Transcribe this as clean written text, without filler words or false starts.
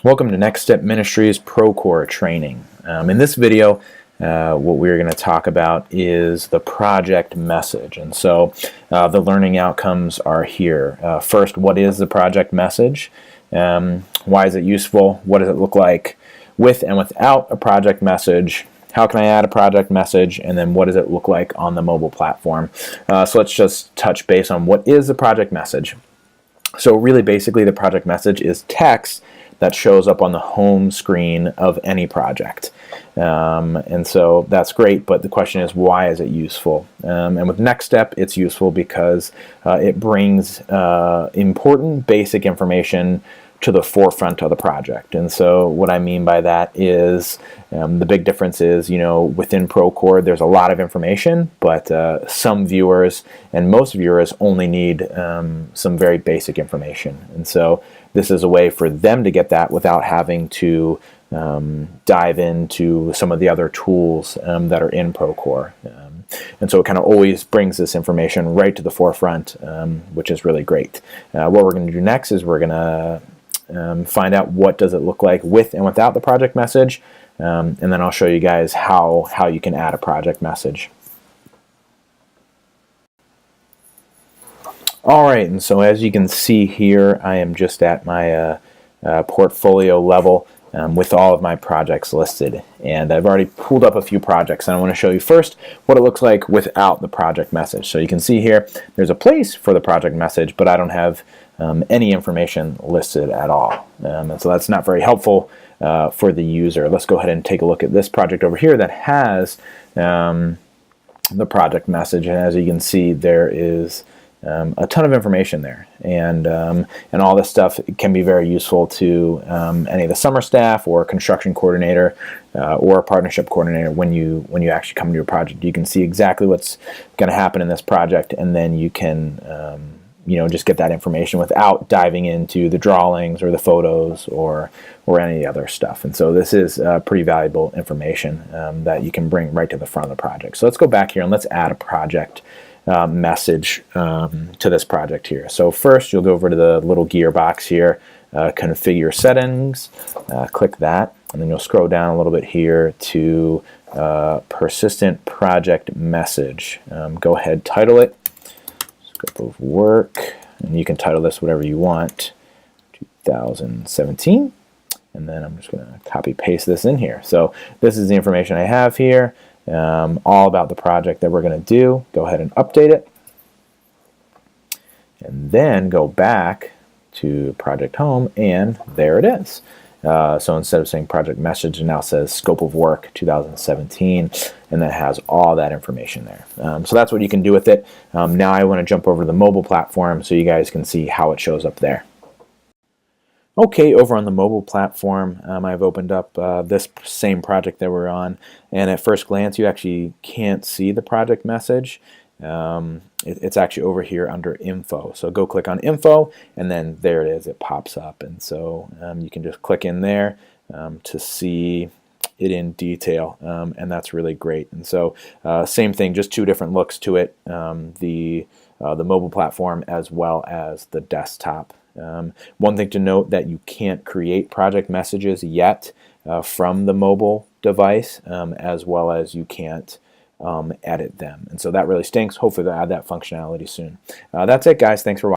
Welcome to Next Step Ministries ProCore Training. In this video, what we're going to talk about is the project message. And so the learning outcomes are here. First, what is the project message? Why is it useful? What does it look like with and without a project message? How can I add a project message? And then what does it look like on the mobile platform? So let's just touch base on what is the project message. So really basically the project message is text that shows up on the home screen of any project. And so that's great, but the question is, why is it useful? And with Next Step, it's useful because it brings important basic information to the forefront of the project. And so what I mean by that is the big difference is, within ProCore there's a lot of information, but some viewers and most viewers only need some very basic information. And so this is a way for them to get that without having to dive into some of the other tools that are in ProCore. And so it kind of always brings this information right to the forefront, which is really great. What we're going to do next is we're going to find out what does it look like with and without the project message, and then I'll show you guys how you can add a project message. Alright, and so as you can see here, I am just at my portfolio level with all of my projects listed, and I've already pulled up a few projects, and I want to show you first what it looks like without the project message. So you can see here there's a place for the project message, but I don't have any information listed at all, and so that's not very helpful for the user. Let's go ahead and take a look at this project over here that has the project message, and as you can see there is a ton of information there, and all this stuff can be very useful to any of the summer staff or construction coordinator or a partnership coordinator. When you actually come to your project, you can see exactly what's going to happen in this project, and then you can just get that information without diving into the drawings or the photos or any other stuff. And so this is pretty valuable information that you can bring right to the front of the project. So let's go back here and let's add a project message to this project here. So first you'll go over to the little gear box here, configure settings, click that, and then you'll scroll down a little bit here to persistent project message. Go ahead, title it scope of work, and you can title this whatever you want, 2017, and then I'm just going to copy paste this in here. So this is the information I have here, all about the project that we're going to do. Go ahead and update it, and then go back to project home, and there it is. So instead of saying project message, it now says scope of work 2017, and that has all that information there. So that's what you can do with it. Now I want to jump over to the mobile platform so you guys can see how it shows up there. Okay, over on the mobile platform, I've opened up this same project that we're on, and at first glance you actually can't see the project message. It's actually over here under info, so go click on info, and then there it is, it pops up, and so you can just click in there to see it in detail, and that's really great. And so same thing, just two different looks to it, the mobile platform as well as the desktop. One thing to note, that you can't create project messages yet from the mobile device, as well as you can't edit them, and so that really stinks. Hopefully they'll add that functionality soon. That's it, guys. Thanks for watching.